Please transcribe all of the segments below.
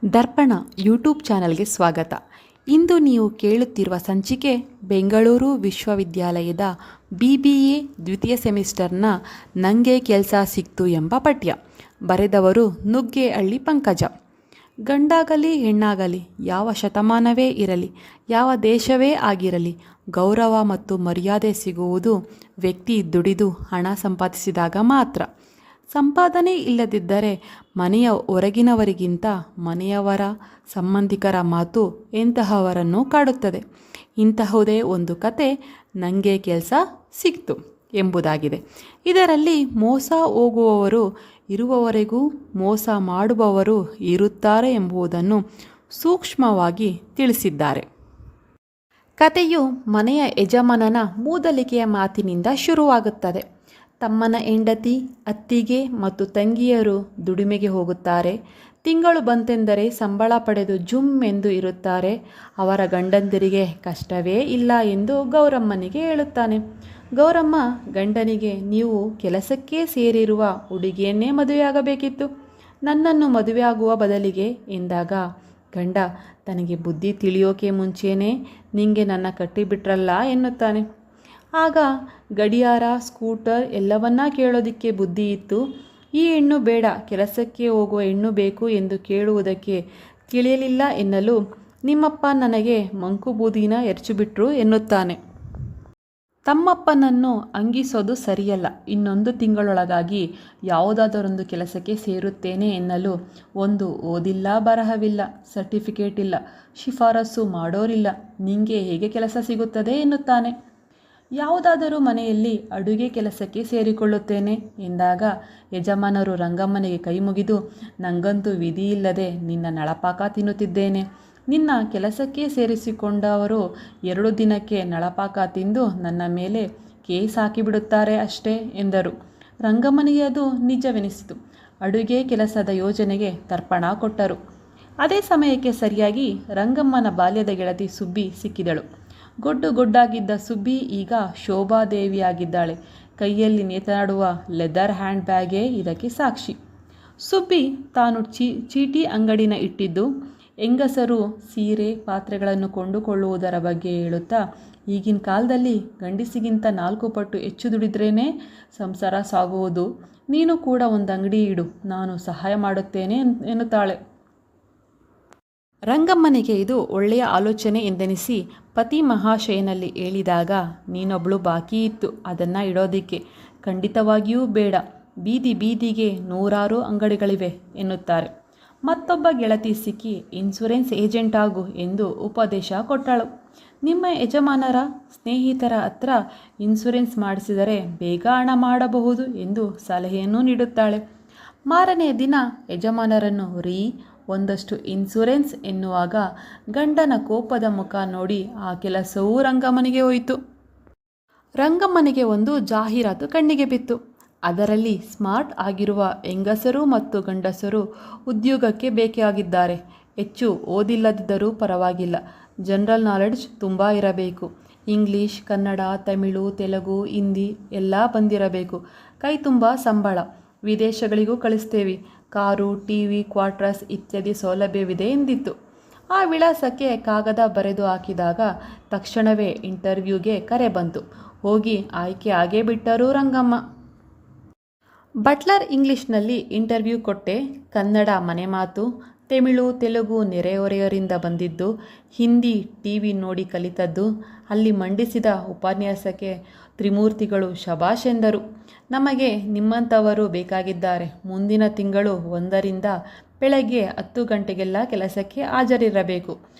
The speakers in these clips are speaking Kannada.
ದರ್ಪಣ ಯೂಟ್ಯೂಬ್ ಚಾನಲ್ಗೆ ಸ್ವಾಗತ. ಇಂದು ನೀವು ಕೇಳುತ್ತಿರುವ ಸಂಚಿಕೆ ಬೆಂಗಳೂರು ವಿಶ್ವವಿದ್ಯಾಲಯದ BBA ದ್ವಿತೀಯ ಸೆಮಿಸ್ಟರ್ನ ನಂಗೆ ಕೆಲಸ ಸಿಕ್ತು ಎಂಬ ಪಠ್ಯ. ಬರೆದವರು ನುಗ್ಗೇಹಳ್ಳಿ ಪಂಕಜ. ಗಂಡಾಗಲಿ ಹೆಣ್ಣಾಗಲಿ, ಯಾವ ಶತಮಾನವೇ ಇರಲಿ, ಯಾವ ದೇಶವೇ ಆಗಿರಲಿ, ಗೌರವ ಮತ್ತು ಮರ್ಯಾದೆ ಸಿಗುವುದು ವ್ಯಕ್ತಿ ದುಡಿದು ಹಣ ಸಂಪಾದಿಸಿದಾಗ ಮಾತ್ರ. ಸಂಪಾದನೆ ಇಲ್ಲದಿದ್ದರೆ ಮನೆಯ ಹೊರಗಿನವರಿಗಿಂತ ಮನೆಯವರ ಸಂಬಂಧಿಕರ ಮಾತು ಎಂತಹವರನ್ನು ಕಾಡುತ್ತದೆ. ಇಂತಹುದೇ ಒಂದು ಕತೆ ನನಗೆ ಕೆಲಸ ಸಿಕ್ತು ಎಂಬುದಾಗಿದೆ. ಇದರಲ್ಲಿ ಮೋಸ ಹೋಗುವವರು ಇರುವವರೆಗೂ ಮೋಸ ಮಾಡುವವರು ಇರುತ್ತಾರೆ ಎಂಬುದನ್ನು ಸೂಕ್ಷ್ಮವಾಗಿ ತಿಳಿಸಿದ್ದಾರೆ. ಕತೆಯು ಮನೆಯ ಯಜಮಾನನ ಮೂದಲಿಕೆಯ ಮಾತಿನಿಂದ ಶುರುವಾಗುತ್ತದೆ. ತಮ್ಮನ ಹೆಂಡತಿ, ಅತ್ತಿಗೆ ಮತ್ತು ತಂಗಿಯರು ದುಡಿಮೆಗೆ ಹೋಗುತ್ತಾರೆ. ತಿಂಗಳು ಬಂತೆಂದರೆ ಸಂಬಳ ಪಡೆದು ಜುಮ್ ಎಂದು ಇರುತ್ತಾರೆ. ಅವರ ಗಂಡಂದಿರಿಗೆ ಕಷ್ಟವೇ ಇಲ್ಲ ಎಂದು ಗೌರಮ್ಮನಿಗೆ ಹೇಳುತ್ತಾನೆ. ಗೌರಮ್ಮ ಗಂಡನಿಗೆ, ನೀವು ಕೆಲಸಕ್ಕೆ ಸೇರಿರುವ ಹುಡುಗಿಯನ್ನೇ ಮದುವೆಯಾಗಬೇಕಿತ್ತು, ನನ್ನನ್ನು ಮದುವೆಯಾಗುವ ಬದಲಿಗೆ ಎಂದಾಗ, ಗಂಡ ತನಗೆ ಬುದ್ಧಿ ತಿಳಿಯೋಕೆ ಮುಂಚೆನೇ ನಿಂಗೆ ನನ್ನ ಕಟ್ಟಿಬಿಟ್ರಲ್ಲ ಎನ್ನುತ್ತಾನೆ. ಆಗ ಗಡಿಯಾರ, ಸ್ಕೂಟರ್ ಎಲ್ಲವನ್ನ ಕೇಳೋದಕ್ಕೆ ಬುದ್ಧಿ ಇತ್ತು. ಈ ಹೆಣ್ಣು ಬೇಡ, ಕೆಲಸಕ್ಕೆ ಹೋಗುವ ಹೆಣ್ಣು ಬೇಕು ಎಂದು ಕೇಳುವುದಕ್ಕೆ ತಿಳಿಯಲಿಲ್ಲ ಎನ್ನಲು, ನಿಮ್ಮಪ್ಪ ನನಗೆ ಮಂಕು ಬೂದಿನ ಎರಚಿಬಿಟ್ರು ಎನ್ನುತ್ತಾನೆ. ತಮ್ಮಪ್ಪನನ್ನು ಅಂಗಿಸೋದು ಸರಿಯಲ್ಲ, ಇನ್ನೊಂದು ತಿಂಗಳೊಳಗಾಗಿ ಯಾವುದಾದರೊಂದು ಕೆಲಸಕ್ಕೆ ಸೇರುತ್ತೇನೆ ಎನ್ನಲು, ಒಂದು ಓದಿಲ್ಲ, ಬರಹವಿಲ್ಲ, ಸರ್ಟಿಫಿಕೇಟ್ ಇಲ್ಲ, ಶಿಫಾರಸು ಮಾಡೋರಿಲ್ಲ, ನಿಂಗೆ ಹೇಗೆ ಕೆಲಸ ಸಿಗುತ್ತದೆ ಎನ್ನುತ್ತಾನೆ. ಯಾವುದಾದರೂ ಮನೆಯಲ್ಲಿ ಅಡುಗೆ ಕೆಲಸಕ್ಕೆ ಸೇರಿಕೊಳ್ಳುತ್ತೇನೆ ಎಂದಾಗ ಯಜಮಾನರು ರಂಗಮ್ಮನಿಗೆ ಕೈ ಮುಗಿದು, ನಂಗಂತೂ ವಿಧಿಯಿಲ್ಲದೆ ನಿನ್ನ ನಳಪಾಕ ತಿನ್ನುತ್ತಿದ್ದೇನೆ, ನಿನ್ನ ಕೆಲಸಕ್ಕೆ ಸೇರಿಸಿಕೊಂಡವರು 2 ದಿನಕ್ಕೆ ನಳಪಾಕ ತಿಂದು ನನ್ನ ಮೇಲೆ ಕೇಸ್ ಹಾಕಿಬಿಡುತ್ತಾರೆ ಅಷ್ಟೇ ಎಂದರು. ರಂಗಮ್ಮನಿಗೆ ಅದು ನಿಜವೆನಿಸಿತು. ಅಡುಗೆ ಕೆಲಸದ ಯೋಜನೆಗೆ ತರ್ಪಣ ಕೊಟ್ಟರು. ಅದೇ ಸಮಯಕ್ಕೆ ಸರಿಯಾಗಿ ರಂಗಮ್ಮನ ಬಾಲ್ಯದ ಗೆಳತಿ ಸುಬ್ಬಿ ಸಿಕ್ಕಿದಳು. ಗೊಡ್ಡಾಗಿದ್ದ ಸುಬ್ಬಿ ಈಗ ಶೋಭಾದೇವಿಯಾಗಿದ್ದಾಳೆ. ಕೈಯಲ್ಲಿ ನೇತಾಡುವ ಲೆದರ್ ಹ್ಯಾಂಡ್ ಬ್ಯಾಗೇ ಇದಕ್ಕೆ ಸಾಕ್ಷಿ. ಸುಬ್ಬಿ ತಾನು ಚೀಟಿ ಅಂಗಡಿನ ಇಟ್ಟಿದ್ದು, ಹೆಂಗಸರು ಸೀರೆ, ಪಾತ್ರೆಗಳನ್ನು ಕೊಂಡುಕೊಳ್ಳುವುದರ ಬಗ್ಗೆ ಹೇಳುತ್ತಾ, ಈಗಿನ ಕಾಲದಲ್ಲಿ ಗಂಡಸಿಗಿಂತ 4 ಪಟ್ಟು ಹೆಚ್ಚು ದುಡಿದ್ರೇ ಸಂಸಾರ ಸಾಗುವುದು, ನೀನು ಕೂಡ ಒಂದು ಅಂಗಡಿ ಇಡು, ನಾನು ಸಹಾಯ ಮಾಡುತ್ತೇನೆ ಎನ್ನುತ್ತಾಳೆ. ರಂಗಮ್ಮನಿಗೆ ಇದು ಒಳ್ಳೆಯ ಆಲೋಚನೆ ಎಂದೆನಿಸಿ ಪತಿ ಮಹಾಶಯನಲ್ಲಿ ಹೇಳಿದಾಗ, ನೀನೊಬ್ಬಳು ಬಾಕಿ ಇತ್ತು ಅದನ್ನು ಇಡೋದಿಕ್ಕೆ, ಖಂಡಿತವಾಗಿಯೂ ಬೇಡ, ಬೀದಿಗೆ 100 ಅಂಗಡಿಗಳಿವೆ ಎನ್ನುತ್ತಾರೆ. ಮತ್ತೊಬ್ಬ ಗೆಳತಿ ಸಿಕ್ಕಿ, ಇನ್ಶೂರೆನ್ಸ್ ಏಜೆಂಟ್ ಆಗು ಎಂದು ಉಪದೇಶ ಕೊಟ್ಟಳು. ನಿಮ್ಮ ಯಜಮಾನರ ಸ್ನೇಹಿತರ ಹತ್ರ ಇನ್ಶೂರೆನ್ಸ್ ಮಾಡಿಸಿದರೆ ಬೇಗ ಹಣ ಮಾಡಬಹುದು ಎಂದು ಸಲಹೆಯನ್ನು ನೀಡುತ್ತಾಳೆ. ಮಾರನೆಯ ದಿನ ಯಜಮಾನರನ್ನು ಒಂದಷ್ಟು ಇನ್ಶೂರೆನ್ಸ್ ಎನ್ನುವಾಗ ಗಂಡನ ಕೋಪದ ಮುಖ ನೋಡಿ ಆ ಕೆಲಸವೂ ರಂಗಮ್ಮನಿಗೆ ಹೋಯಿತು. ರಂಗಮ್ಮನಿಗೆ ಒಂದು ಜಾಹೀರಾತು ಕಣ್ಣಿಗೆ ಬಿತ್ತು. ಅದರಲ್ಲಿ ಸ್ಮಾರ್ಟ್ ಆಗಿರುವ ಹೆಂಗಸರು ಮತ್ತು ಗಂಡಸರು ಉದ್ಯೋಗಕ್ಕೆ ಬೇಕಾಗಿದ್ದಾರೆ. ಹೆಚ್ಚು ಓದಿಲ್ಲದಿದ್ದರೂ ಪರವಾಗಿಲ್ಲ, ಜನರಲ್ ನಾಲೆಡ್ಜ್ ತುಂಬ ಇರಬೇಕು, ಇಂಗ್ಲೀಷ್, ಕನ್ನಡ, ತಮಿಳು, ತೆಲುಗು, ಹಿಂದಿ ಎಲ್ಲ ಬಂದಿರಬೇಕು, ಕೈ ತುಂಬ ಸಂಬಳ, ವಿದೇಶಗಳಿಗೂ ಕಳಿಸ್ತೇವೆ, ಕಾರು, TV, ಕ್ವಾರ್ಟರ್ಸ್ ಇತ್ಯಾದಿ ಸೌಲಭ್ಯವಿದೆ ಎಂದಿತ್ತು. ಆ ವಿಳಾಸಕ್ಕೆ ಕಾಗದ ಬರೆದು ಹಾಕಿದಾಗ ತಕ್ಷಣವೇ ಇಂಟರ್ವ್ಯೂಗೆ ಕರೆ ಬಂತು. ಹೋಗಿ ಆಯ್ಕೆ ಆಗೇ ಬಿಟ್ಟರು ರಂಗಮ್ಮ. ಬಟ್ಲರ್ ಇಂಗ್ಲೀಷ್ನಲ್ಲಿ ಇಂಟರ್ವ್ಯೂ ಕೊಟ್ಟೆ, ಕನ್ನಡ ಮನೆ ಮಾತು, ತಮಿಳು, ತೆಲುಗು ನೆರೆಹೊರೆಯವರಿಂದ ಬಂದಿದ್ದು, ಹಿಂದಿ TV ನೋಡಿ ಕಲಿತದ್ದು, ಅಲ್ಲಿ ಮಂಡಿಸಿದ ಉಪನ್ಯಾಸಕ್ಕೆ ತ್ರಿಮೂರ್ತಿಗಳು ಶಬಾಷ್ ಎಂದರು. ನಮಗೆ ನಿಮ್ಮಂಥವರು ಬೇಕಾಗಿದ್ದಾರೆ. ಮುಂದಿನ ತಿಂಗಳು 1ರಿಂದ ಬೆಳಗ್ಗೆ 10 ಗಂಟೆಗೆಲ್ಲ ಕೆಲಸಕ್ಕೆ ಹಾಜರಿರಬೇಕು.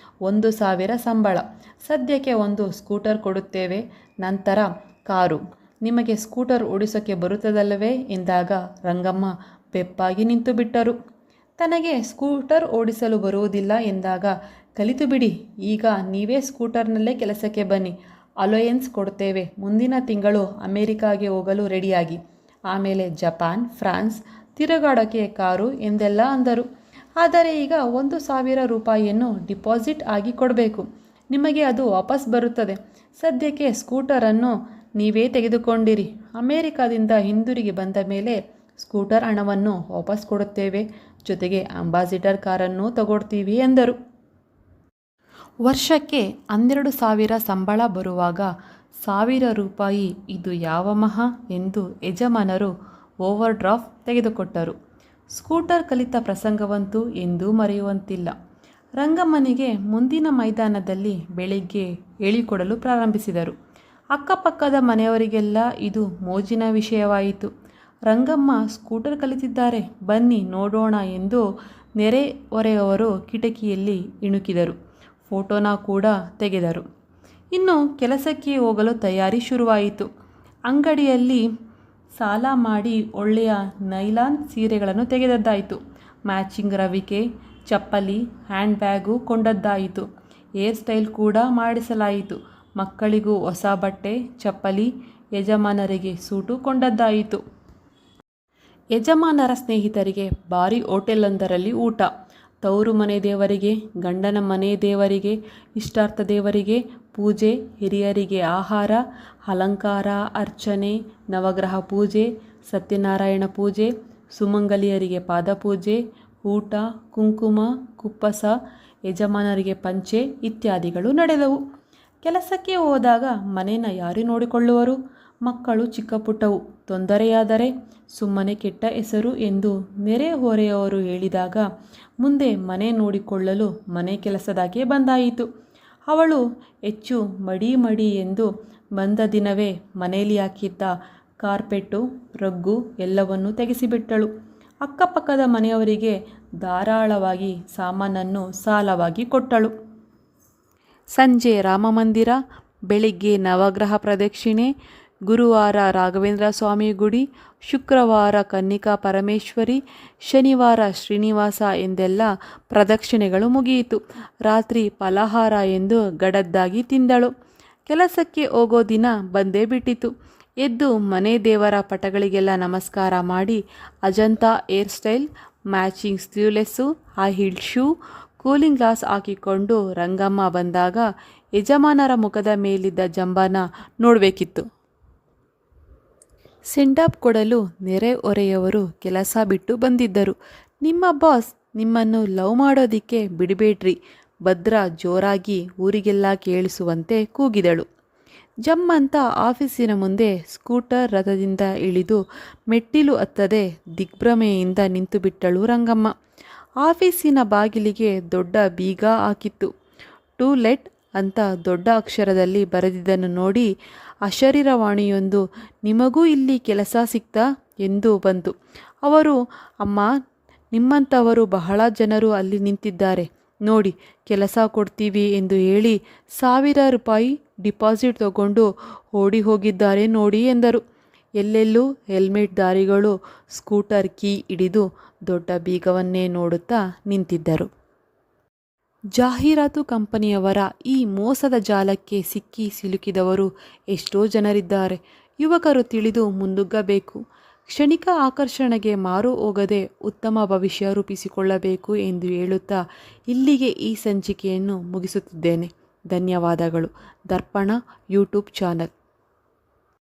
1,000 ಸಂಬಳ. ಸದ್ಯಕ್ಕೆ ಒಂದು ಸ್ಕೂಟರ್ ಕೊಡುತ್ತೇವೆ, ನಂತರ ಕಾರು. ನಿಮಗೆ ಸ್ಕೂಟರ್ ಓಡಿಸೋಕ್ಕೆ ಬರುತ್ತದಲ್ಲವೇ ಎಂದಾಗ ರಂಗಮ್ಮ ಬೆಪ್ಪಾಗಿ ನಿಂತು ಬಿಟ್ಟರು. ತನಗೆ ಸ್ಕೂಟರ್ ಓಡಿಸಲು ಬರುವುದಿಲ್ಲ ಎಂದಾಗ, ಕಲಿತು ಬಿಡಿ, ಈಗ ನೀವೇ ಸ್ಕೂಟರ್ನಲ್ಲೇ ಕೆಲಸಕ್ಕೆ ಬನ್ನಿ, ಅಲೋಯನ್ಸ್ ಕೊಡ್ತೇವೆ, ಮುಂದಿನ ತಿಂಗಳು ಅಮೇರಿಕಾಗೆ ಹೋಗಲು ರೆಡಿಯಾಗಿ, ಆಮೇಲೆ ಜಪಾನ್, ಫ್ರಾನ್ಸ್ ತಿರುಗಾಡೋಕ್ಕೆ ಕಾರು ಎಂದೆಲ್ಲ ಅಂದರು. ಆದರೆ ಈಗ 1,000 ರೂಪಾಯಿಯನ್ನು ಡಿಪಾಸಿಟ್ ಆಗಿ ಕೊಡಬೇಕು, ನಿಮಗೆ ಅದು ವಾಪಸ್ ಬರುತ್ತದೆ. ಸದ್ಯಕ್ಕೆ ಸ್ಕೂಟರನ್ನು ನೀವೇ ತೆಗೆದುಕೊಂಡಿರಿ, ಅಮೇರಿಕಾದಿಂದ ಹಿಂದಿರುಗಿ ಬಂದ ಮೇಲೆ ಸ್ಕೂಟರ್ ಹಣವನ್ನು ವಾಪಸ್ ಕೊಡುತ್ತೇವೆ, ಜೊತೆಗೆ ಅಂಬಾಸಿಡರ್ ಕಾರನ್ನು ತಗೊಳ್ತೀವಿ ಎಂದರು. ವರ್ಷಕ್ಕೆ 12,000 ಸಂಬಳ ಬರುವಾಗ ₹1,000 ಇದು ಯಾವ ಮಹಾ ಎಂದು ಯಜಮಾನರು ಓವರ್ ಡ್ರಾಫ್ಟ್ ತೆಗೆದುಕೊಟ್ಟರು. ಸ್ಕೂಟರ್ ಕಲಿತ ಪ್ರಸಂಗವಂತೂ ಎಂದೂ ಮರೆಯುವಂತಿಲ್ಲ. ರಂಗಮ್ಮನಿಗೆ ಮುಂದಿನ ಮೈದಾನದಲ್ಲಿ ಬೆಳಿಗ್ಗೆ ಹೇಳಿಕೊಡಲು ಪ್ರಾರಂಭಿಸಿದರು. ಅಕ್ಕಪಕ್ಕದ ಮನೆಯವರಿಗೆಲ್ಲ ಇದು ಮೋಜಿನ ವಿಷಯವಾಯಿತು. ರಂಗಮ್ಮ ಸ್ಕೂಟರ್ ಕಲಿತಿದ್ದಾರೆ, ಬನ್ನಿ ನೋಡೋಣ ಎಂದು ನೆರೆಹೊರೆಯವರು ಕಿಟಕಿಯಲ್ಲಿ ಇಣುಕಿದರು. ಫೋಟೋನ ಕೂಡ ತೆಗೆದರು. ಇನ್ನು ಕೆಲಸಕ್ಕೆ ಹೋಗಲು ತಯಾರಿ ಶುರುವಾಯಿತು. ಅಂಗಡಿಯಲ್ಲಿ ಸಾಲ ಮಾಡಿ ಒಳ್ಳೆಯ ನೈಲಾನ್ ಸೀರೆಗಳನ್ನು ತೆಗೆದದ್ದಾಯಿತು. ಮ್ಯಾಚಿಂಗ್ ರವಿಕೆ, ಚಪ್ಪಲಿ, ಹ್ಯಾಂಡ್ ಬ್ಯಾಗು ಕೊಂಡದ್ದಾಯಿತು. ಹೇರ್ ಸ್ಟೈಲ್ ಕೂಡ ಮಾಡಿಸಲಾಯಿತು. ಮಕ್ಕಳಿಗೂ ಹೊಸ ಬಟ್ಟೆ, ಚಪ್ಪಲಿ, ಯಜಮಾನರಿಗೆ ಸೂಟು ಕೊಂಡದ್ದಾಯಿತು. ಯಜಮಾನರ ಸ್ನೇಹಿತರಿಗೆ ಭಾರಿ ಹೋಟೆಲೊಂದರಲ್ಲಿ ಊಟ. ತವರು ಮನೆ ದೇವರಿಗೆ, ಗಂಡನ ಮನೆ ದೇವರಿಗೆ, ಇಷ್ಟಾರ್ಥ ದೇವರಿಗೆ ಪೂಜೆ, ಹಿರಿಯರಿಗೆ ಆಹಾರ, ಅಲಂಕಾರ, ಅರ್ಚನೆ, ನವಗ್ರಹ ಪೂಜೆ, ಸತ್ಯನಾರಾಯಣ ಪೂಜೆ, ಸುಮಂಗಲಿಯರಿಗೆ ಪಾದಪೂಜೆ, ಊಟ, ಕುಂಕುಮ, ಕುಪ್ಪಸ, ಯಜಮಾನರಿಗೆ ಪಂಚೆ ಇತ್ಯಾದಿಗಳು ನಡೆದವು. ಕೆಲಸಕ್ಕೆ ಹೋದಾಗ ಮನೇನ ಯಾರು ನೋಡಿಕೊಳ್ಳುವರು? ಮಕ್ಕಳು ಚಿಕ್ಕ ಪುಟ್ಟವು. ತೊಂದರೆಯಾದರೆ ಸುಮ್ಮನೆ ಕೆಟ್ಟ ಹೆಸರು ಎಂದು ನೆರೆಹೊರೆಯವರು ಹೇಳಿದಾಗ ಮುಂದೆ ಮನೆ ನೋಡಿಕೊಳ್ಳಲು ಮನೆ ಕೆಲಸದಾಗೆ ಬಂದಾಯಿತು. ಅವಳು ಹೆಚ್ಚು ಮಡಿ ಎಂದು ಬಂದ ದಿನವೇ ಮನೆಯಲ್ಲಿ ಹಾಕಿದ್ದ ಕಾರ್ಪೆಟ್ಟು, ರಗ್ಗು ಎಲ್ಲವನ್ನೂ ತೆಗೆಸಿಬಿಟ್ಟಳು. ಅಕ್ಕಪಕ್ಕದ ಮನೆಯವರಿಗೆ ಧಾರಾಳವಾಗಿ ಸಾಮಾನನ್ನು ಸಾಲವಾಗಿ ಕೊಟ್ಟಳು. ಸಂಜೆ ರಾಮಮಂದಿರ, ಬೆಳಿಗ್ಗೆ ನವಗ್ರಹ ಪ್ರದಕ್ಷಿಣೆ, ಗುರುವಾರ ರಾಘವೇಂದ್ರ ಸ್ವಾಮಿ ಗುಡಿ, ಶುಕ್ರವಾರ ಕನ್ನಿಕಾ ಪರಮೇಶ್ವರಿ, ಶನಿವಾರ ಶ್ರೀನಿವಾಸ ಎಂದೆಲ್ಲ ಪ್ರದಕ್ಷಿಣೆಗಳು ಮುಗಿಯಿತು. ರಾತ್ರಿ ಫಲಹಾರ ಎಂದು ಗಡದ್ದಾಗಿ ತಿಂದಳು. ಕೆಲಸಕ್ಕೆ ಹೋಗೋ ದಿನ ಬಂದೇ ಬಿಟ್ಟಿತು. ಎದ್ದು ಮನೆ ದೇವರ ಪಟಗಳಿಗೆಲ್ಲ ನಮಸ್ಕಾರ ಮಾಡಿ Ajanta hair style, matching sleeveless, high healed shoe, cooling glass ಹಾಕಿಕೊಂಡು ರಂಗಮ್ಮ ಬಂದಾಗ ಯಜಮಾನರ ಮುಖದ ಮೇಲಿದ್ದ ಜಂಬನ ನೋಡಬೇಕಿತ್ತು. ಸೆಂಡಾಪ್ ಕೊಡಲು ನೆರೆಹೊರೆಯವರು ಕೆಲಸ ಬಿಟ್ಟು ಬಂದಿದ್ದರು. ನಿಮ್ಮ ಬಾಸ್ ನಿಮ್ಮನ್ನು ಲವ್ ಮಾಡೋದಿಕ್ಕೆ ಬಿಡಬೇಡ್ರಿ, ಭದ್ರ ಜೋರಾಗಿ ಊರಿಗೆಲ್ಲ ಕೇಳಿಸುವಂತೆ ಕೂಗಿದಳು. ಜಮ್ಮಂತ ಆಫೀಸಿನ ಮುಂದೆ ಸ್ಕೂಟರ್ ರಥದಿಂದ ಇಳಿದು ಮೆಟ್ಟಿಲು ಹತ್ತದೆ ದಿಗ್ಭ್ರಮೆಯಿಂದ ನಿಂತುಬಿಟ್ಟಳು ರಂಗಮ್ಮ. ಆಫೀಸಿನ ಬಾಗಿಲಿಗೆ ದೊಡ್ಡ ಬೀಗ ಹಾಕಿತ್ತು. ಟು ಲೆಟ್ ಅಂತ ದೊಡ್ಡ ಅಕ್ಷರದಲ್ಲಿ ಬರೆದಿದ್ದನ್ನು ನೋಡಿ ಅಶರೀರವಾಣಿಯೊಂದು ನಿಮಗೂ ಇಲ್ಲಿ ಕೆಲಸ ಸಿಕ್ತಾ ಎಂದು ಬಂತು. ಅವರು, ಅಮ್ಮ, ನಿಮ್ಮಂಥವರು ಬಹಳ ಜನರು ಅಲ್ಲಿ ನಿಂತಿದ್ದಾರೆ ನೋಡಿ, ಕೆಲಸ ಕೊಡ್ತೀವಿ ಎಂದು ಹೇಳಿ ₹1,000 ಡಿಪಾಸಿಟ್ ತಗೊಂಡು ಓಡಿ ಹೋಗಿದ್ದಾರೆ ನೋಡಿ ಎಂದರು. ಎಲ್ಲೆಲ್ಲೂ ಹೆಲ್ಮೆಟ್ ಧಾರಿಗಳು ಸ್ಕೂಟರ್ ಕೀ ಹಿಡಿದು ದೊಡ್ಡ ಬೀಗವನ್ನೇ ನೋಡುತ್ತಾ ನಿಂತಿದ್ದರು. ಜಾಹೀರಾತು ಕಂಪನಿಯವರ ಈ ಮೋಸದ ಜಾಲಕ್ಕೆ ಸಿಕ್ಕಿ ಸಿಲುಕಿದವರು ಎಷ್ಟೋ ಜನರಿದ್ದಾರೆ. ಯುವಕರು ತಿಳಿದು ಮುನ್ನುಗ್ಗಬೇಕು. ಕ್ಷಣಿಕ ಆಕರ್ಷಣೆಗೆ ಮಾರು ಹೋಗದೆ ಉತ್ತಮ ಭವಿಷ್ಯ ರೂಪಿಸಿಕೊಳ್ಳಬೇಕು ಎಂದು ಹೇಳುತ್ತಾ ಇಲ್ಲಿಗೆ ಈ ಸಂಚಿಕೆಯನ್ನು ಮುಗಿಸುತ್ತಿದ್ದೇನೆ. ಧನ್ಯವಾದಗಳು. ದರ್ಪಣ ಯೂಟ್ಯೂಬ್ ಚಾನಲ್.